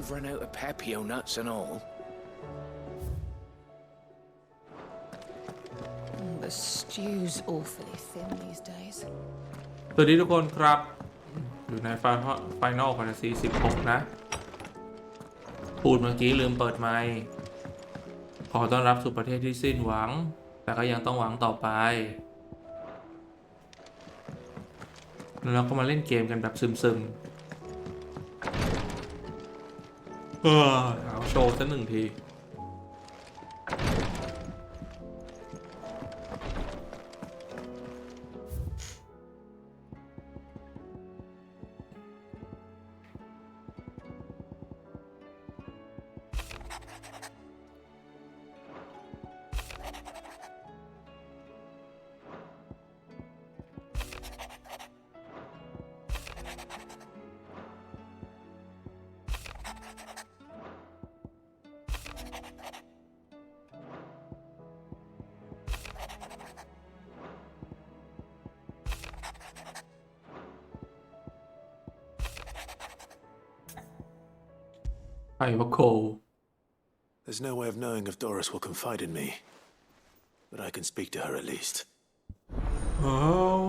we've run out of papio nuts and all. The stew's awfully thin these days. สวัสดีทุกคนครับอยู่ในFinal Fantasy 16นะพูดเมื่อกี้ลืมเปิดไมค์ขอต้อนรับสู่ประเทศที่สิ้นหวังแต่ก็ยังต้องหวังต่อไปแล้วเราก็มาเล่นเกมกันแบบซึมๆเอาโชว์สักหนึ่งทีไอ้วะโค There's no way of knowing if Doris will confide in me, but I can speak to her at least. อ้าว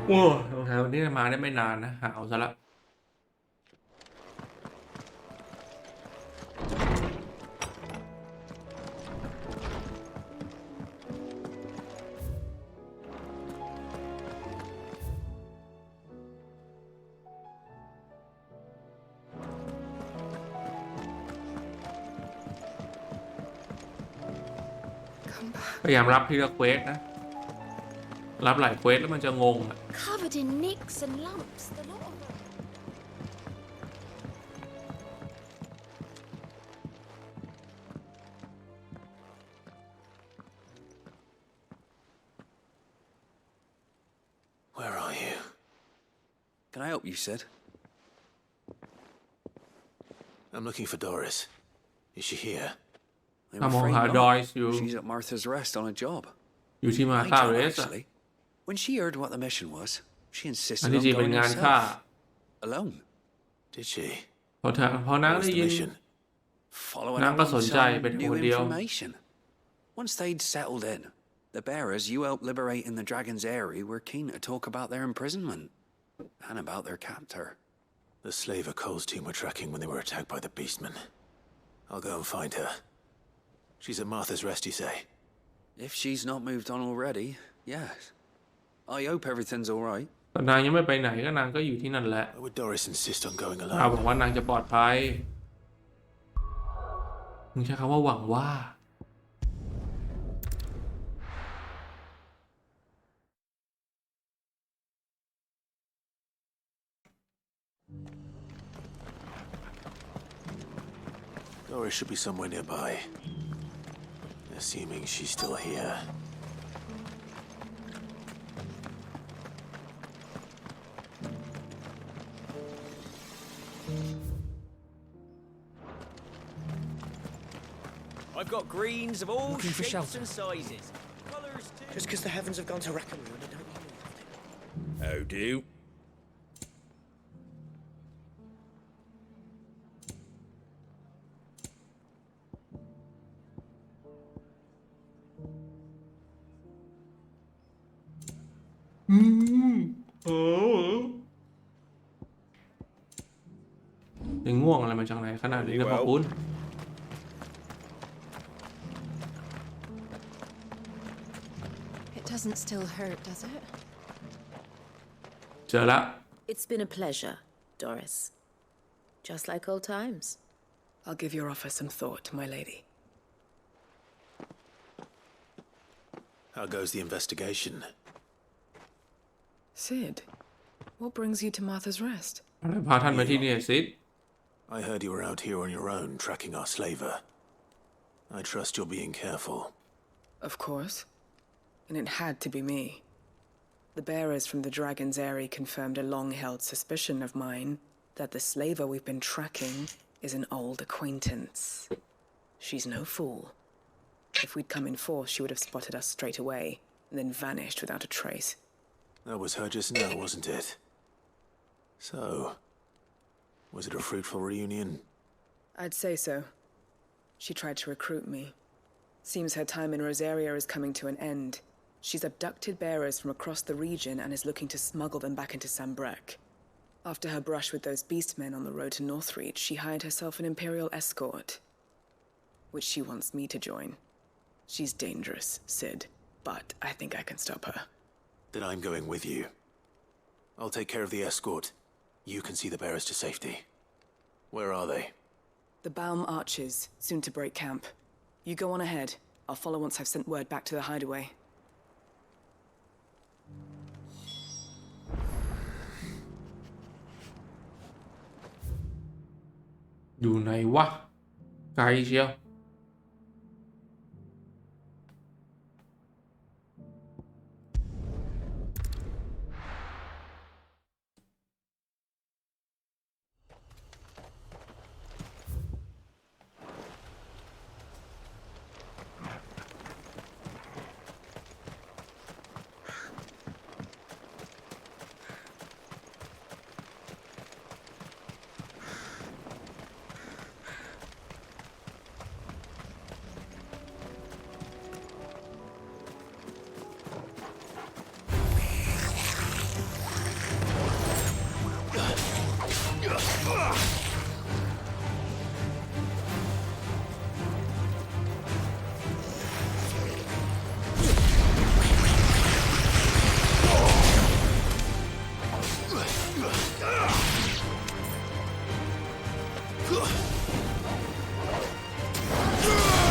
โอ้รองเท้านี้มาได้ไม่นานนะหาวซะละพยายามรับทีละเควสนะรับหลายเควสแล้วมันจะงงอ่ะ Covered in nicks and lumps, the lot of them. Where are you? Can I help you, Sid? I'm looking for Doris. Is she here? I'm มอง afraid หา not. ดอยส์อยู่ She's at Martha's Rest on a job. อยู่ที่มา My ตา job, เรสอะ actually. When she heard what the mission was, she อัน insisted ที่ on จริงเป็น going งานฆ่า herself. Alone. Did she? พอนาง What ได้ was the ยิน mission? Following Nàng up có on sổn chạy some bên new hồ điêu. information. Once they'd settled in, the bearers you helped liberate in the Dragon's Eyrie were keen to talk about their imprisonment and about their captor. The slaver Cole's team were tracking when they were attacked by the beastmen. I'll go and find her. She's at Martha's Rest, you say? If she's not moved on already, yes. I hope everything's all right. แต่นางยังไม่ไปไหนก็นางก็อยู่ที่นั่นแหละ Why would Doris insist on going นางบอ alone? กว่านางจะปลอดภัยมึงใช้คำว่าหวังว่า Doris should be somewhere nearby. Assuming she's still here. I've got greens of all Looking for shapes shelter. and sizes. Colours too. Just because the heavens have gone to wreck-a-moon, don't you Oh, do. Oh. ยังง่วงอะไรมาจากไหนขนาดนี้นะพ่อคุณ It doesn't still hurt, does it? เจอละ It's been a pleasure, Doris. Just like old times. I'll give your offer some thought, my lady. How goes the investigation? Sid, what brings you to Martha's Rest? อะไรพาท่านมาที่นี่ซิด I heard you were out here on your own, tracking our slaver. I trust you're being careful. Of course. And it had to be me. The bearers from the Dragon's Eyrie confirmed a long-held suspicion of mine that the slaver we've been tracking is an old acquaintance. She's no fool. If we'd come in force, she would have spotted us straight away, and then vanished without a trace. That was her just now, wasn't it? So, Was it a fruitful reunion? I'd say so. She tried to recruit me. Seems her time in Rosaria is coming to an end. She's abducted bearers from across the region and is looking to smuggle them back into Sambrek. After her brush with those beastmen on the road to Northreach, she hired herself an Imperial escort, which she wants me to join. She's dangerous, Sid, but I think I can stop her. Then I'm going with you. I'll take care of the escort. You can see the bearers to safety. Where are they? The Baum Archers, soon to break camp. You go on ahead. I'll follow once I've sent word back to the hideaway. อยู่ไหนวะไกลเชียว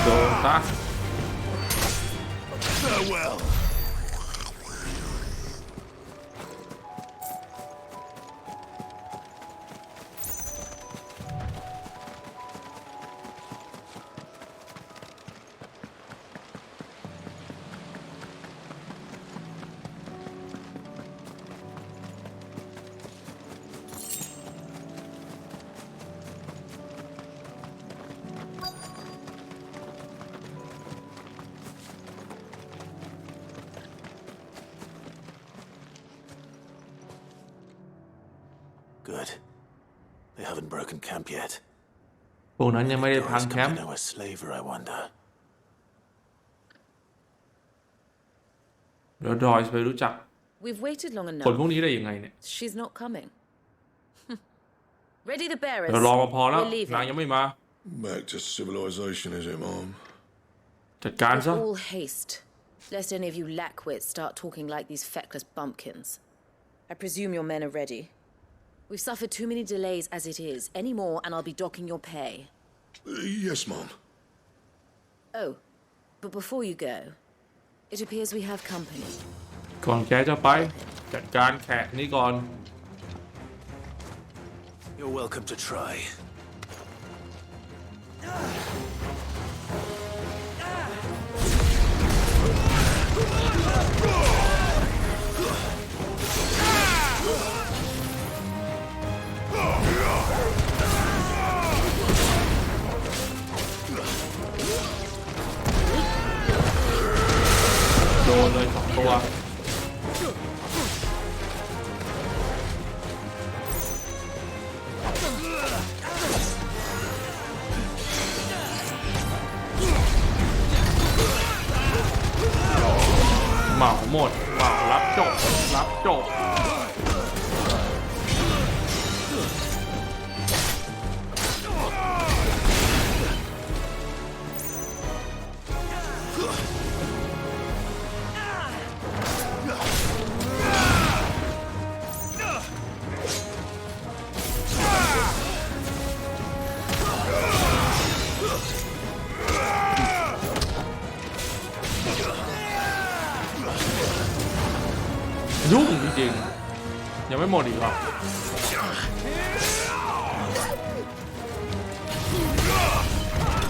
โดนซะ Farewell! 'Good. They haven't broken camp yet. พวกนั้นยังไม่ได้พัง Guys แค come ม to ป์ know a slaver, I wonder. เดี๋ยวดอยจะไปรู้จัก We've waited long คนพวก enough. นี้ได้ยังไงเนี่ย She's not coming. Ready the bearers. เดี๋ยวรอมาพอแล้ว We're leaving. นางยังไม่มา Back to civilization, is it, Mom? จัดการ With ซะ all haste, lest any of you lackwits start talking like these feckless bumpkins. I presume your men are ready. We've suffered too many delays as it is. Any more, and I'll be docking your pay. Yes, Mom. Oh, but before you go, it appears we have company. ก่อนแกจะไป จัดการแขกนี้ก่อน You're welcome to try.โดนเลยสองตัว เหมาหมดเหมารับจบ รับจบ ยุ่งจริงๆ ยังไม่หมดอีกหรอ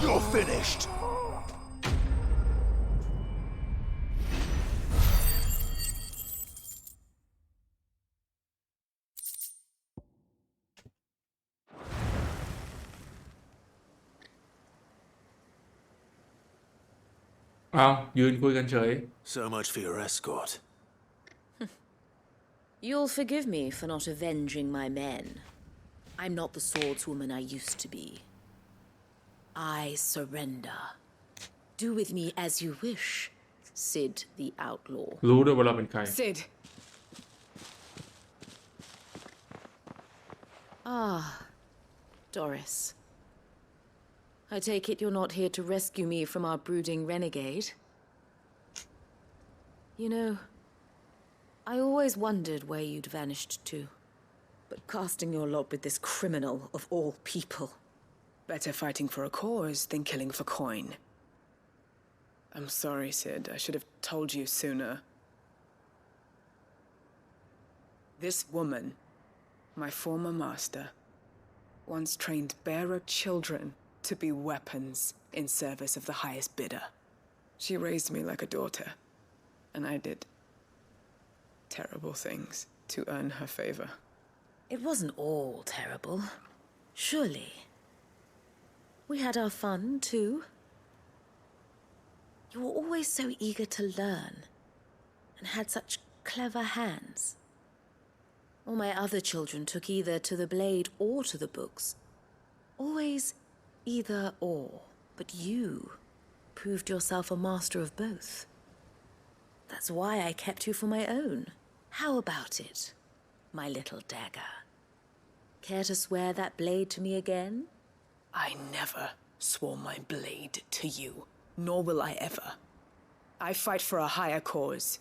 You're finished! เอายืนคุยกันเฉย So much for your escort. You'll forgive me for not avenging my men. I'm not the swordswoman I used to be. I surrender. Do with me as you wish, Sid the Outlaw. รู้ด้วยว่าเราเป็นใคร Sid. Ah, Doris. I take it you're not here to rescue me from our brooding renegade. You know, I always wondered where you'd vanished to. But casting your lot with this criminal of all people. Better fighting for a cause than killing for coin. I'm sorry, Sid. I should have told you sooner. This woman, my former master, once trained bearer children to be weapons in service of the highest bidder. She raised me like a daughter, and I did terrible things to earn her favor. It wasn't all terrible, surely. We had our fun, too. You were always so eager to learn, and had such clever hands. All my other children took either to the blade or to the books. Always either or, but you proved yourself a master of both. That's why I kept you for my own. How about it, my little dagger? Care to swear that blade to me again? I never swore my blade to you, nor will I ever. I fight for a higher cause,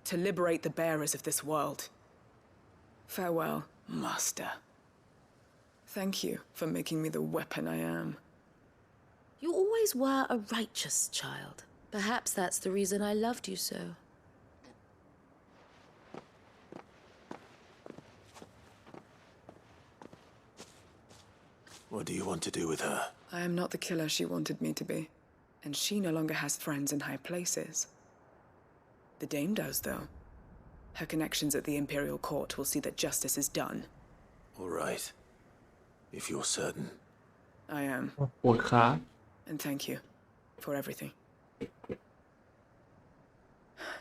to liberate the bearers of this world. Farewell, Master. Thank you for making me the weapon I am. You always were a righteous child. Perhaps that's the reason I loved you so. What do you want to do with her? I am not the killer she wanted me to be, and she no longer has friends in high places. The Dame does, though. Her connections at the Imperial Court will see that justice is done. All right. If you're certain. I am. ปวดขา And thank you for everything.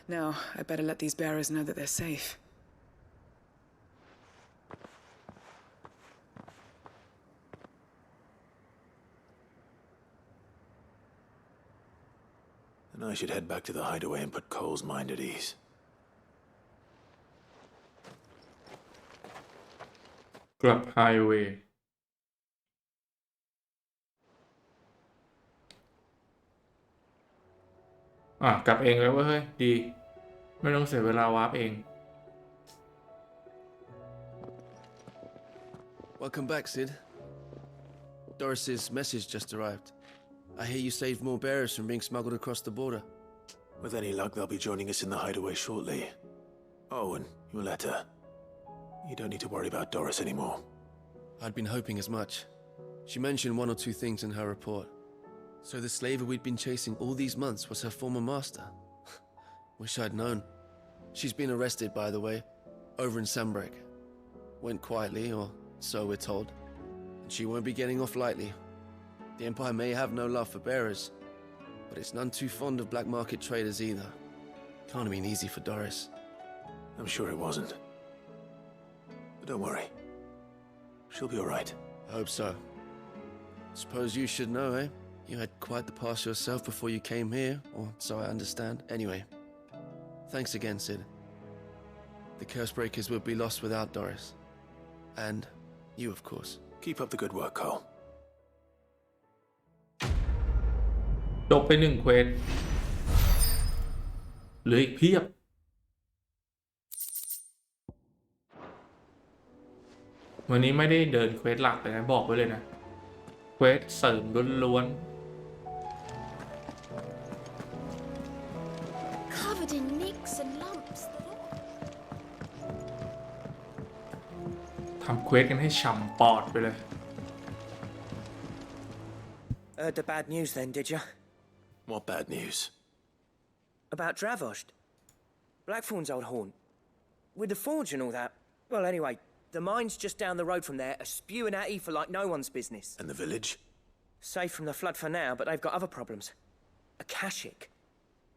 Now, I better let these bearers know that they're safe. And I should head back to the hideaway and put Cole's mind at ease. Club Highway กลับเองแล้วเว้ยเฮ้ยดี ไม่ต้องเสียเวลาวาร์ปเอง Welcome back, Sid. Doris's message just arrived. I hear you saved more bearers from being smuggled across the border. With any luck, they'll be joining us in the hideaway shortly. Oh, and your letter. You don't need to worry about Doris anymore. I'd been hoping as much. She mentioned one or two things in her report. So the slaver we'd been chasing all these months was her former master. Wish I'd known. She's been arrested, by the way, over in Sambrek. Went quietly, or so we're told. And she won't be getting off lightly. The Empire may have no love for bearers, but it's none too fond of black market traders either. Can't have been easy for Doris. I'm sure it wasn't. But don't worry. She'll be all right. I hope so. Suppose you should know, eh? You had quite the past yourself before you came here, or so I understand. Anyway, thanks again, Sid. The Cursebreakers would be lost without Doris. And you, of course. Keep up the good work, Cole. จบไป1 เควสเหลืออีกเพียบ วันนี้ไม่ได้เดินเควสหลักเลยนะบอกไว้เลยนะ เควสเสริมล้วน Covered in nicks and lumps. ๆทำเควสกันให้ฉ่ำปอดไปเลย Heard the bad news then, did you? What bad news? About Dravost. Blackthorn's old haunt. With the forge and all that. Well, anyway, the mine's just down the road from there, are spewing at Aoife like no one's business. And the village? Safe from the flood for now, but they've got other problems. Akashic.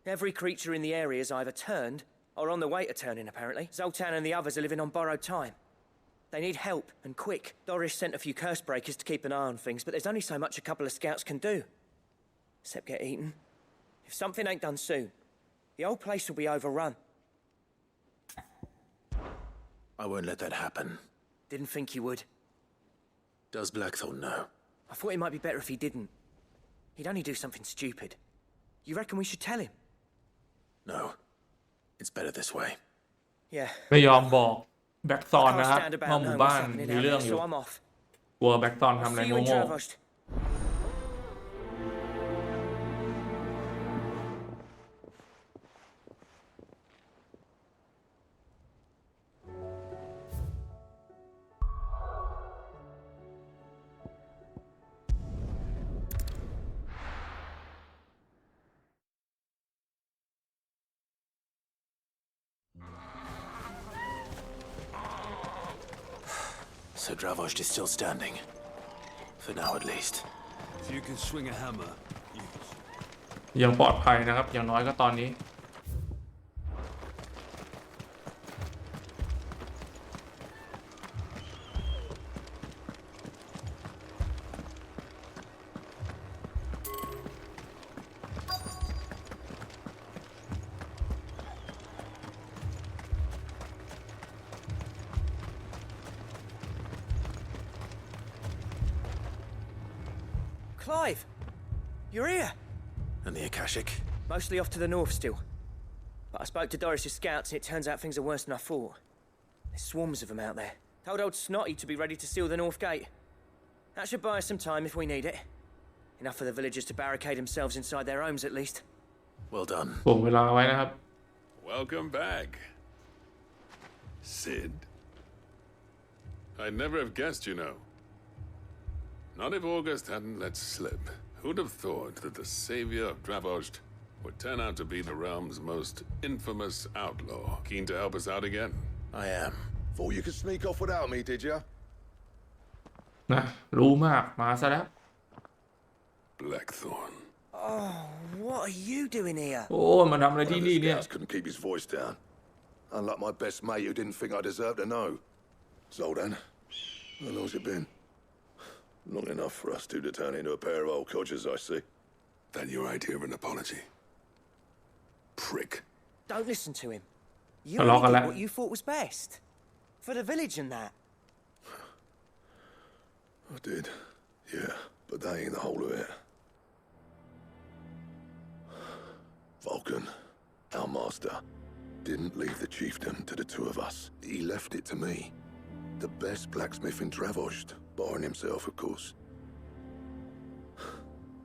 Every creature in the area's either turned, or on the way to turning, apparently. Zoltan and the others are living on borrowed time. They need help, and quick. Doris sent a few curse breakers to keep an eye on things, but there's only so much a couple of scouts can do. Except get eaten. If something ain't done soon, the whole place will be overrun. I won't let that happen. Didn't think you would. Does Blackthorn know? I thought it might be better if he didn't. He'd only do something stupid. You reckon we should tell him? No. It's better this way. Yeah. ไม่ยอมบอกแบ็กซอน I นะ can't ครับ stand about ว่าหมู่ knowing บ้า what's น happening มี out เรื่อง there, อยู่ so I'm off. กลัวแบ็กซอนทำอะไร See you in โง่ Dravosht. So Dravosht is still standing. For now, at least. If you can swing a hammer, use. ๆยังปลอดภัยนะครับ อย่างน้อยก็ตอนนี้ Clive! You're here! And the Akashic? Mostly off to the north still. But I spoke to Doris's scouts and it turns out things are worse than I thought. There's swarms of them out there. Told old Snotty to be ready to seal the north gate. That should buy us some time if we need it. Enough for the villagers to barricade themselves inside their homes at least. Well done. ผมเวลาไว้นะครับ Welcome back. Sid. I'd never have guessed, you know. Not if August hadn't let slip. Who'd have thought that the savior of Dravosht would turn out to be the realm's most infamous outlaw? Keen to help us out again? I am. Thought you could sneak off without me, did ya? นะรู้มากมาซะแล้ว Blackthorn. Oh, what are you doing here? โอ้มาทำอะไรที่นี่เนี่ย Scouts couldn't keep his voice down. Unlike my best mate who didn't think I deserved to know. So then, how long's it been? Long enough for us two to turn into a pair of old codgers, I see. Then your idea of an apology? Prick. Don't listen to him. You Hello, only did hello. what you thought was best. For the village and that. I did, yeah, but that ain't the whole of it. Vulcan, our master, didn't leave the chiefdom to the two of us. He left it to me. The best blacksmith in Dravosht, barring himself, of course.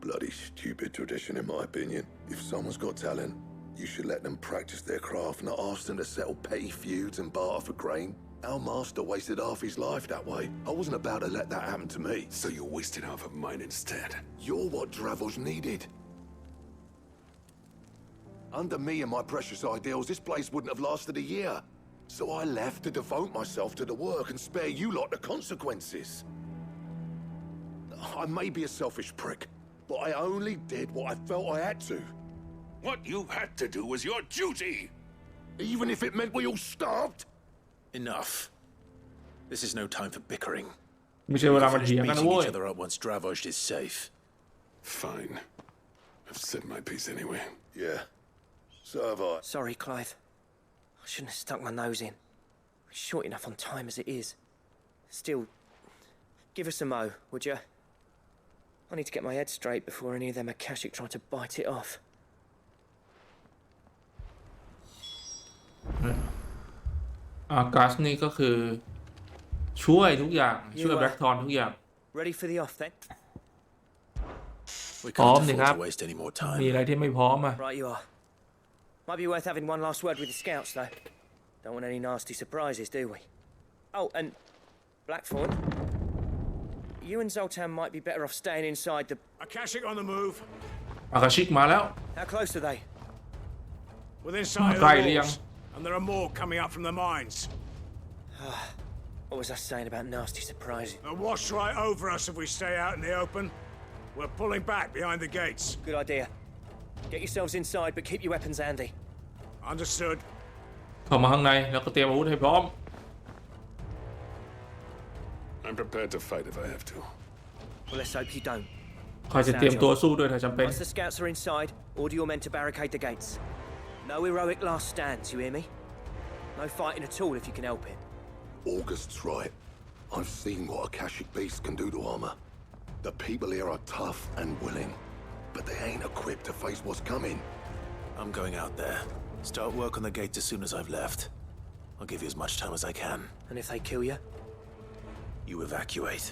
Bloody stupid tradition, in my opinion. If someone's got talent, you should let them practice their craft, not ask them to settle petty feuds and barter for grain. Our master wasted half his life that way. I wasn't about to let that happen to me. So you wasted half of mine instead. You're what Dravosht needed. Under me and my precious ideals, this place wouldn't have lasted a year. So I left to devote myself to the work and spare you lot the consequences. I may be a selfish prick, but I only did what I felt I had to. What you had to do was your duty! Even if it meant we all starved? Enough. This is no time for bickering. ไม่ใช่เวลามา Finish เถียงกันนะ beating เว้ย each other up once Dravosht is safe. Fine. I've said my piece anyway. Yeah. So have I. Sorry, Clive. I shouldn't have stuck my nose in. We're short enough on time as it is. Still, give us a mo, would you? I need to get my head straight before any of them Akashic try to bite it off. อากัสนี่ก็คือช่วยทุกอย่างช่วยแบ็กทอนทุกอย่าง Ready for the off then? We พร้อม can't สิ afford ครับ to waste any more มี time. อะไรที่ไม่พร้อมอ่ะ Right you are. Might be worth having one last word with the scouts, though. Don't want any nasty surprises, do we? Oh, and Blackthorn, you and Zoltan might be better off staying inside the... Akashic on the move. อากาชิกมาแล้ว How close are they? Within sight of Right, the Liam. walls. And there are more coming up from the mines. What was I saying about nasty surprises? They'll wash right over us if we stay out in the open. We're pulling back behind the gates. Good idea. Get yourselves inside, but keep your weapons handy. Understood. เข้ามาข้างในแล้วก็เตรียมอาวุธให้พร้อม I'm prepared to fight if I have to. Well, let's hope you don't. คอยจะเตรียมตัวสู้ด้วยถ้าจำเป็น Once the scouts are inside, order your men to barricade the gates. No heroic last stands, you hear me? No fighting at all if you can help it. August's right. I've seen what Akashic beasts can do to armor. The people here are tough and willing, but they ain't equipped to face what's coming. I'm going out there. Start work on the gate as soon as I've left. I'll give you as much time as I can. And if they kill you? You evacuate.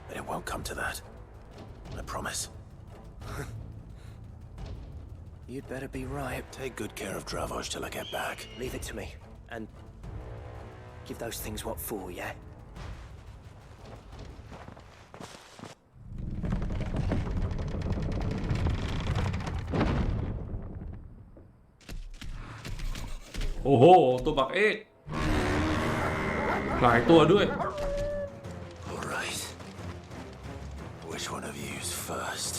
But it won't come to that. I promise. You'd better be right. Take good care of Dravoj till I get back. Leave it to me. And give those things what for, yeah? Oh ho ตัวบักเอกหลายตัวด้วย All right. Which one of you's first?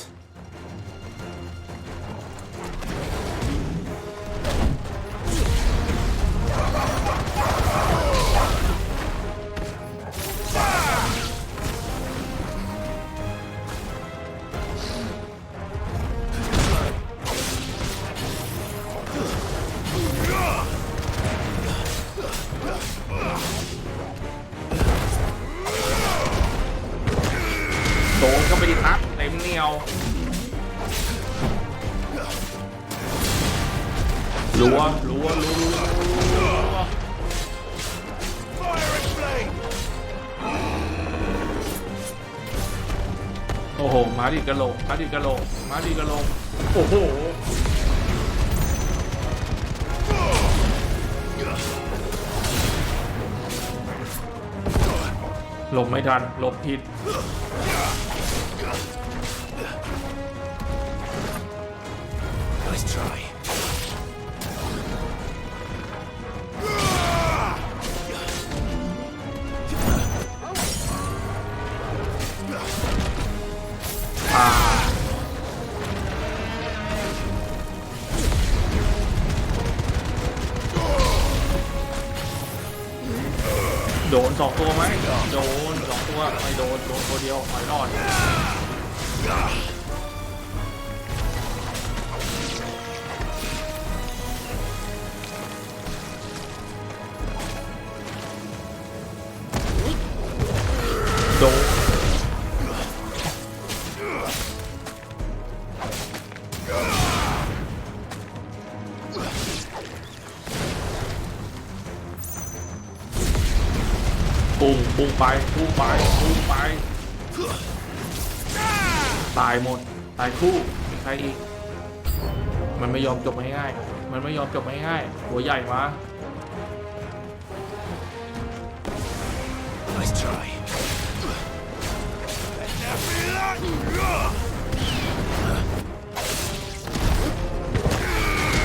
โดนก็ไปดิครับเต็มเหนียวรัวโอ้โหมาดิกระโหลกโอ้โหหลบไม่ทันหลบผิดNice try. โดน2 ตัวไหมโดน2 ตัวไม่โดนตัวเดียวไม่รอดโดนพุ่งไปตายหมดตายคู่มีใครอีกมันไม่ยอมจบง่ายหัวใหญ่มา Nice try.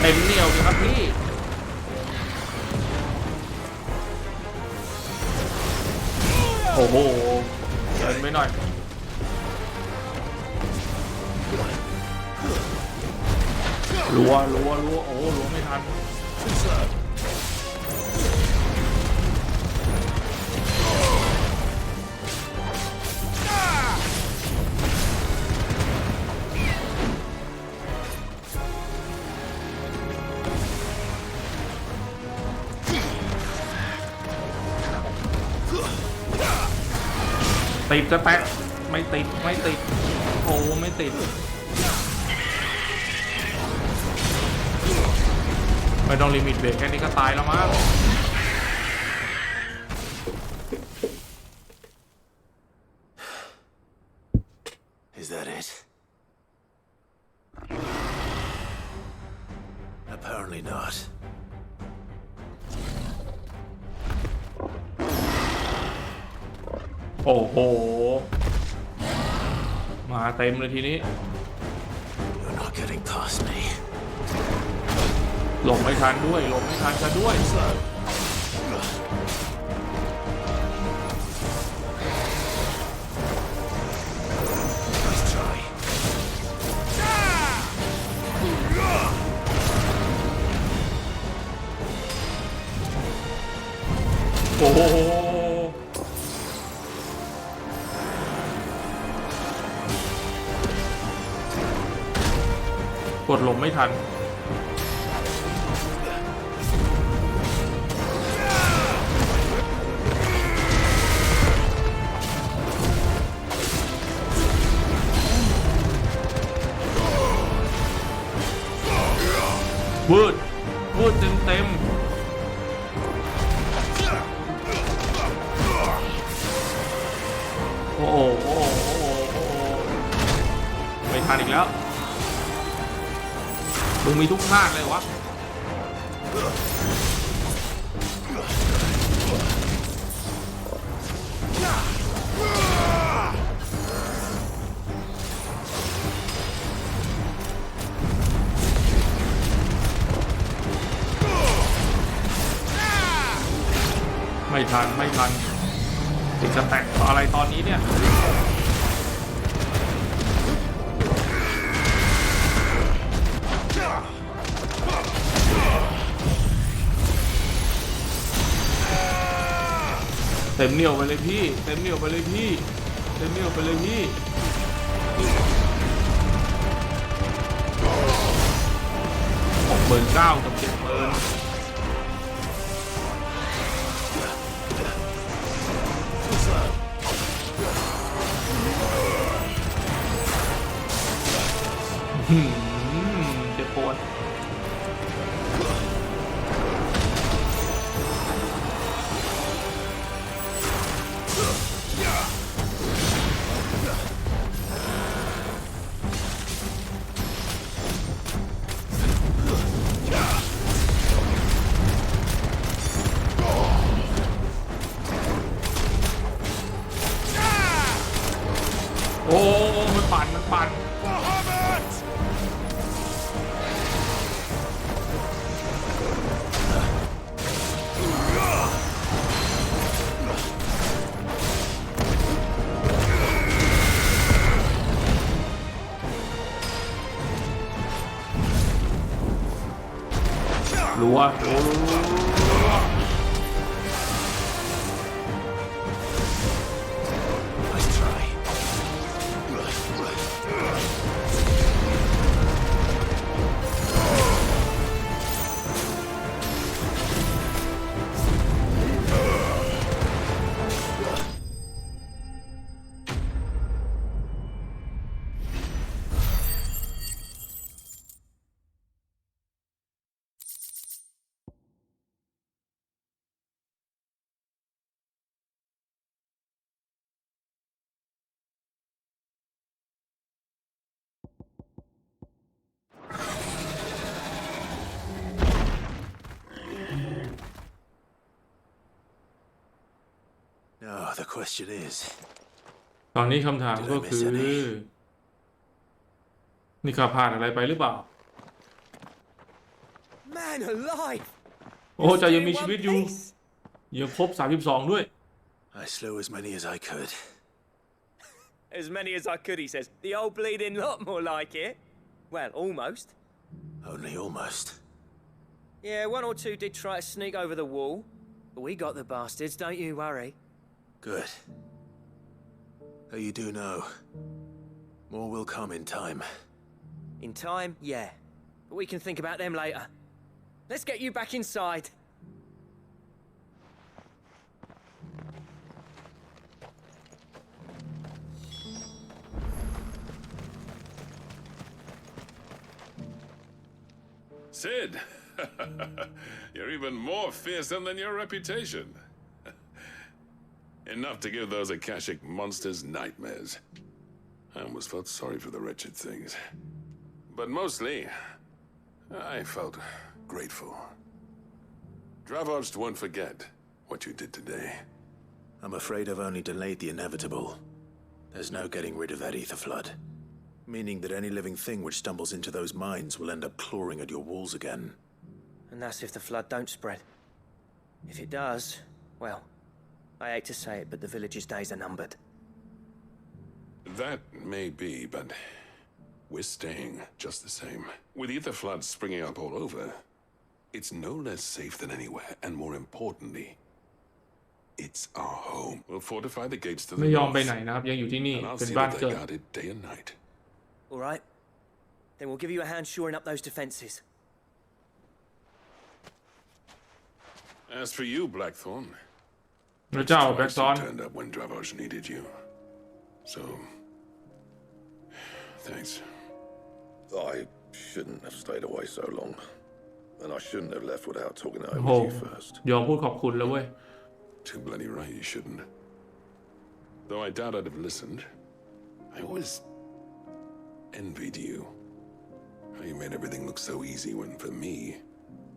เต็มเหนียวเลยครับพี่โอ้โหเดินไปหน่อยรัวโอ้รัวไม่ทันติดจะแตะไม่ติดโอ้ไม่ติดไม่ต้องลิมิตเบรกแค่นี้ก็ตายแล้วมั้ง Is that it? Apparently not. โอ้โหมาเต็มเลยทีนี้ You're not getting past me. หลบไม่ทันซะด้วย Nice try. โอ้โห หลบไม่ทันวืดเต็มโอ้โหไม่ทันอีกแล้วมึงมีทุกชาติเลยวะไม่ทันติดจะแตกอะไรตอนนี้เนี่ยเต็มเหนียวไปเลยพี่69,000กับ70,000เจ็บปวดโอ้มันปั่นรัวNow the question is ตอนนี้คำถามก็คือนี่ข้าพลาดอะไรไปหรือเปล่า Man alive! โอ้จะยังมีชีวิตอยู่ยังครบ32ด้วย I slew as many as I could. As many as I could, he says. The old bleeding lot, more like it. Well, almost. Only almost. Yeah, one or two did try to sneak over the wall, but we got the bastards, don't you worry. Good. Though you do know, more will come in time. In time, yeah. But we can think about them later. Let's get you back inside. Sid, you're even more fearsome than your reputation. Enough to give those Akashic monsters nightmares. I almost felt sorry for the wretched things. But mostly, I felt grateful. Dravost won't forget what you did today. I'm afraid I've only delayed the inevitable. There's no getting rid of that ether flood. Meaning that any living thing which stumbles into those mines will end up clawing at your walls again. And that's if the flood don't spread. If it does, well, I hate to say it, but the village's days are numbered. That may be, but we're staying just the same. With ether floods springing up all over, it's no less safe than anywhere, and more importantly, it's our home. We'll fortify the gates to the ไม่ยอม north, ไปไหนนะครับยังอยู่ที่นี่ and I'll เป็น see บ้าน that เกิ they're ด guarded day and night. All right. then we'll give you a hand shoring up those defences. As for you, Blackthorn, พระเจ้าแบล็ก twice ซอน you turned up when Dravage needed you. So, thanks. I shouldn't have stayed away so long. And I shouldn't have left without talking it โอ้ over โห with you first. ยอมพูดขอบคุณแล้วเว้ย Too bloody right you shouldn't. Though I doubt I'd have listened. I always envied you. How you made everything look so easy when, for me,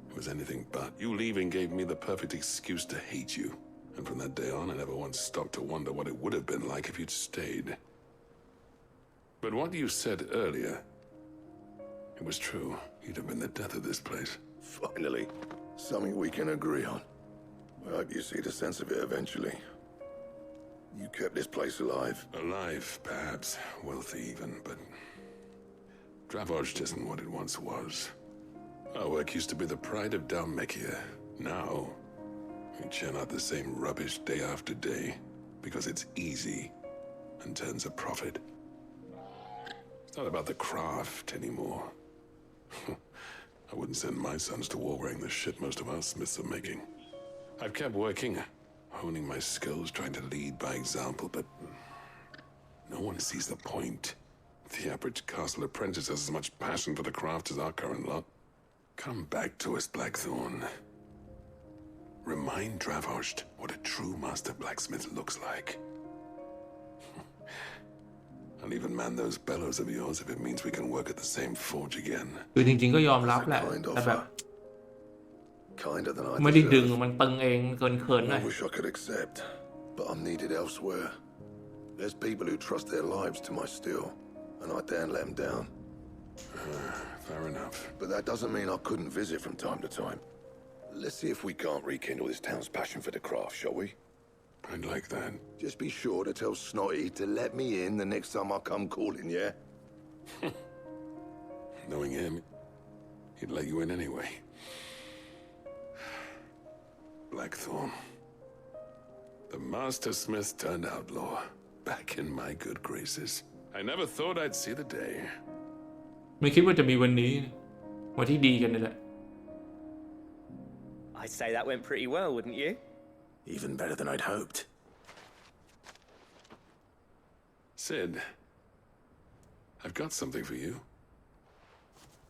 it was anything but. You leaving gave me the perfect excuse to hate you. And from that day on, I never once stopped to wonder what it would have been like if you'd stayed. But what you said earlier, it was true. You'd have been the death of this place. Finally, something we can agree on. I hope you see the sense of it eventually. You kept this place alive. Alive, perhaps. Wealthy even, but... Dravage isn't what it once was. Our work used to be the pride of Dalmekia. Now, we churn out the same rubbish day after day because it's easy and turns a profit. It's not about the craft anymore. I wouldn't send my sons to war wearing the shit most of our smiths are making. I've kept working, honing my skills, trying to lead by example, but no one sees the point. The average castle apprentice has as much passion for the craft as our current lot. Come back to us, Blackthorn. Remind Dravosht what a true master blacksmith looks like. I'll even man those bellows of yours if it means we can work at the same forge again. คือจริงๆก็ยอมรับแหละ แต่แบบ Kinder than I ไม่ได้ดึง deserve. มันตึงเองเขินๆหน่อย I wish I could accept, but I'm needed elsewhere. There's people who trust their lives to my steel, and I daren't let them down. Fair enough. But that doesn't mean I couldn't visit from time to time. Let's see if we can't rekindle this town's passion for the craft, shall we? I'd like that. Just be sure to tell Snotty to let me in the next time I come calling, yeah? Knowing him, he'd let you in anyway. Blackthorn. The master smith turned outlaw. Back in my good graces. I never thought I'd see the day. ไม่คิดว่าจะมีวันนี้วันที่ดีกันนี่แหละ I'd say that went pretty well, wouldn't you? Even better than I'd hoped. Sid, I've got something for you.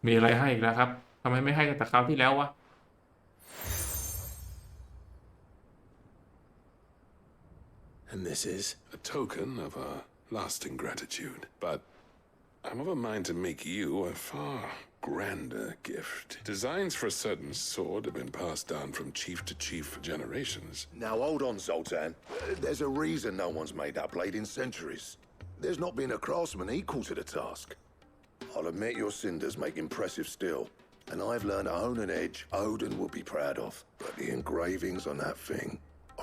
มีอะไรให้อีกแล้วครับทำไมไม่ให้กันแต่คราวที่แล้ววะ And this is? A token of our lasting gratitude. But I'm of a mind to make you a far grander gift. Designs for a certain sword have been passed down from chief to chief for generations. Now hold on, Zoltan. There's a reason no one's made that blade in centuries. There's not been a craftsman equal to the task. I'll admit your cinders make impressive steel, and I've learned to hone an edge Odin will be proud of. But the engravings on that thing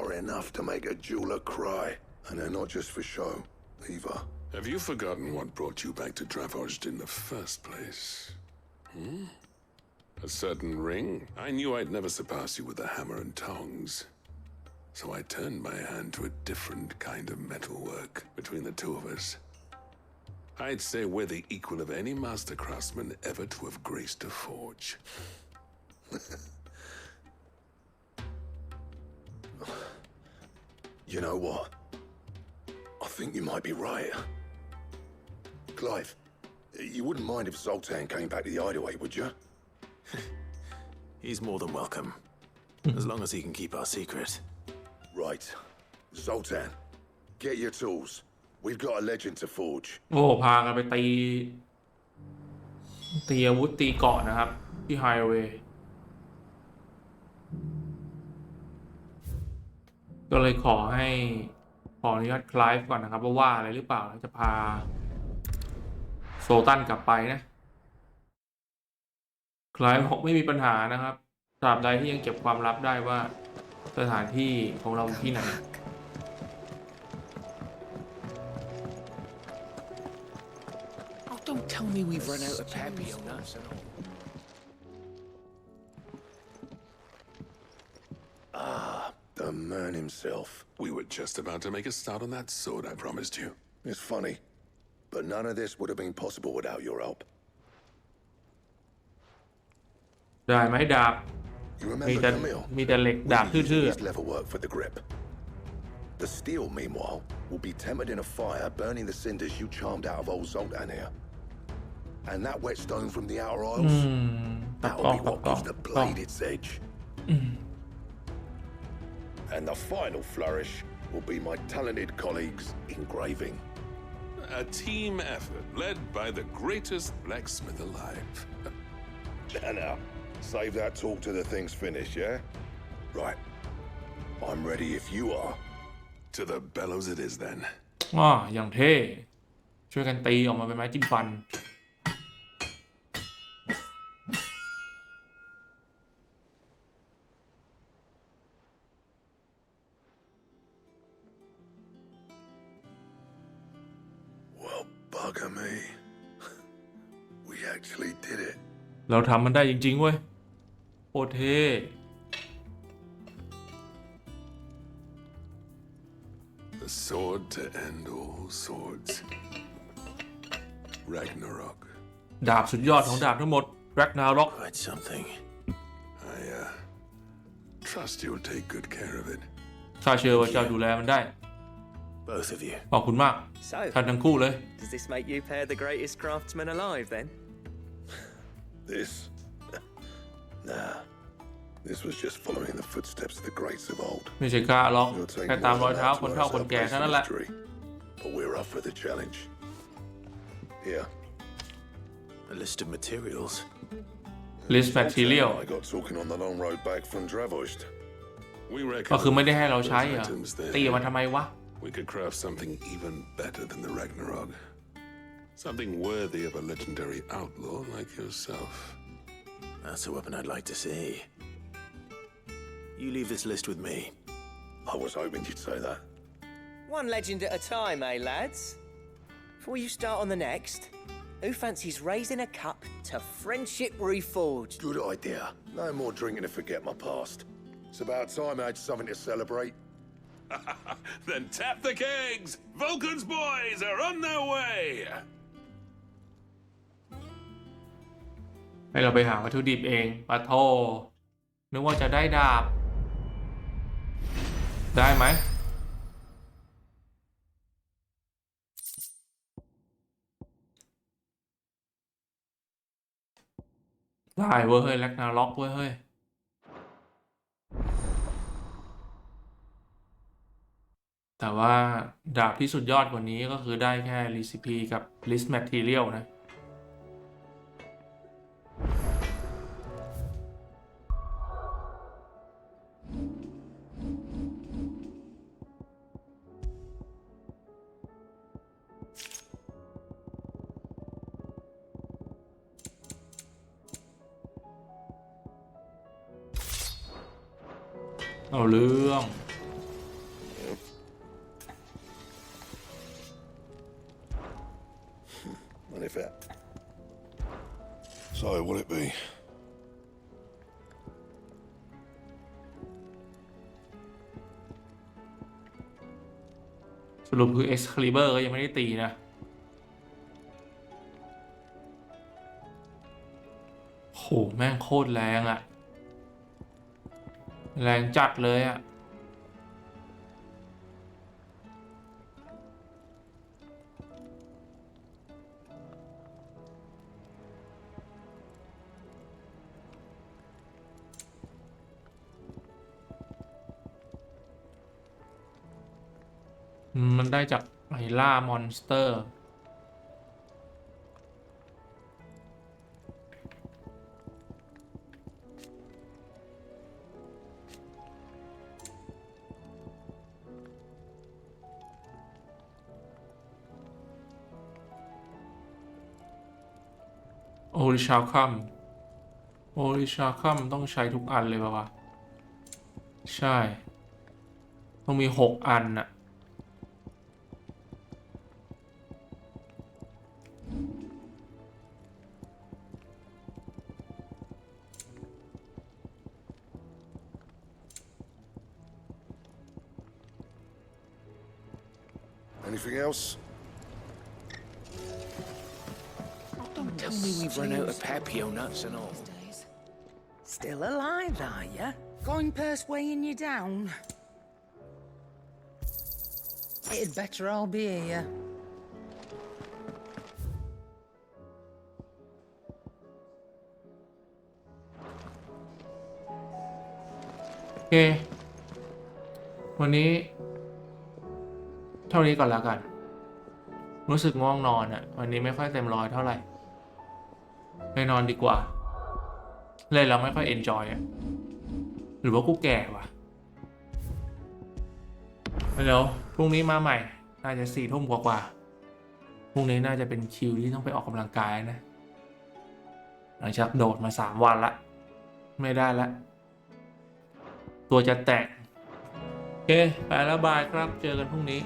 are enough to make a jeweler cry, and they're not just for show, either. Have you forgotten what brought you back to Dravosht in the first place? A certain ring? I knew I'd never surpass you with a hammer and tongs. So I turned my hand to a different kind of metalwork between the two of us. I'd say we're the equal of any master craftsman ever to have graced a forge. You know what? I think you might be right. Clive, you wouldn't mind if Zoltan came back to the hideaway, would you? He's more than welcome. As long as he can keep our secret. Right. Zoltan, get your tools. We've got a legend to forge. โอ้พากันไปตีอาวุธตีเกาะนะครับที่ไฮเวย์ก็เลยขออนุญาตคลายก่อนนะครับว่าอะไรหรือเปล่าจะพาโซตันกลับไปนะคลายบอกไม่มีปัญหานะครับตราบใดที่ยังเก็บความลับได้ว่าสถานที่ของเราที่ไหน Don't tell me we've run out of papio nuts and all. Ah, the man himself. We were just about to make a start on that sword I promised you. It's funny, but none of this would have been possible without your help. ได้ไหมดาบ You มี remember แต่ Camille? มีแต่เหล็ก We'll ดาบ be ทื่ using อ his leather work for the grip. The steel, meanwhile, will be tempered in a fire, burning the cinders you charmed out of old Zoltan here. And that whetstone from the outer aisles, that'll be what gives the blade its edge. And the final flourish will be my talented colleagues' engraving. A team effort led by the greatest blacksmith alive. Now, save that talk till the thing's finished, yeah? Right. I'm ready if you are. To the bellows it is then. อย่างเท่ช่วยกันตีออกมาเป็นไม้จิ้มฟัน Well, bugger me. We actually did it. เราทำมันได้จริงๆเว้ยโคตรเท่ The sword to end all swords. Ragnarok. ดาบสุดยอดของดาบทั้งหมด Ragnarok Quite something. I trust you'll take good care of it. ข้าเชื่อว่าเจ้าดูแลมันได้ Both of you. ขอบคุณมาก So, ท่านทั้งคู่เลย does this make you pair the greatest craftsman alive then? This? Nah. This was just following the footsteps of the greats of old. ไม่ใช่ข้าหรอก We'll take แค่ตามร more อย than เท้า that คน to เฒ่า earn คน our แก่ place เท่า in นั้นแหละ history. But we're up for the challenge. Here. A list of materials. list material I got talking on the long road back from Dravost. We ก็ reckon คือไม่ได้ให้เราใช้ those เหรอ items there, ตีมันทำไมวะ we could craft something even better than the Ragnarok. Something worthy of a legendary outlaw like yourself. That's a weapon I'd like to see. You leave this list with me. I was hoping you'd say that. One legend at a time, eh, lads? Before you start on the next, who fancies raising a cup to friendship reforged? Good idea. No more drinking to forget my past. It's about time I had something to celebrate. Then tap the kegs! Vulcan's boys are on their way! ให้เราไปหาวัตถุดิบเองปะโทนึกว่าจะได้ดาบ ได้ไหม ได้เว้ยเฮ้ยแร็กนาร็อกเว้ยเฮ้ย แต่ว่าดาบที่สุดยอดกว่านี้ก็คือได้แค่ recipe กับ list material นะ เอาเรื่อง And if it... So, will it be? สรุปคือ Excalibur ก็ยังไม่ได้ตีนะ โหแม่งโคตรแรงอะแรงจัดเลยอะมันได้จากไอ้ล่ามอนสเตอร์ โอริชาคัมต้องใช้ทุกอันเลยป่าวะ ใช่ ต้องมี6 อันน่ะ Anything else? Don't tell me we've run out of Papio nuts and all. Still alive, are you? Going purse weighing you down? It'd better all be here. โอเค วันนี้ เท่านี้ก่อนแล้วกัน รู้สึกง่วงนอนอะวันนี้ไม่ค่อยเต็มร้อยเท่าไหร่ไปนอนดีกว่า เล่นแล้วไม่ค่อยเอนจอยอะหรือว่ากูแก่วะเดี๋ยวพรุ่งนี้มาใหม่ น่าจะ4 ทุ่มกว่าพรุ่งนี้น่าจะเป็นคิวที่ต้องไปออกกำลังกายนะ หลังจากโดดมา3 วันละ ไม่ได้ละ ตัวจะแตก โอเค ไปแล้วบายครับ เจอกันพรุ่งนี้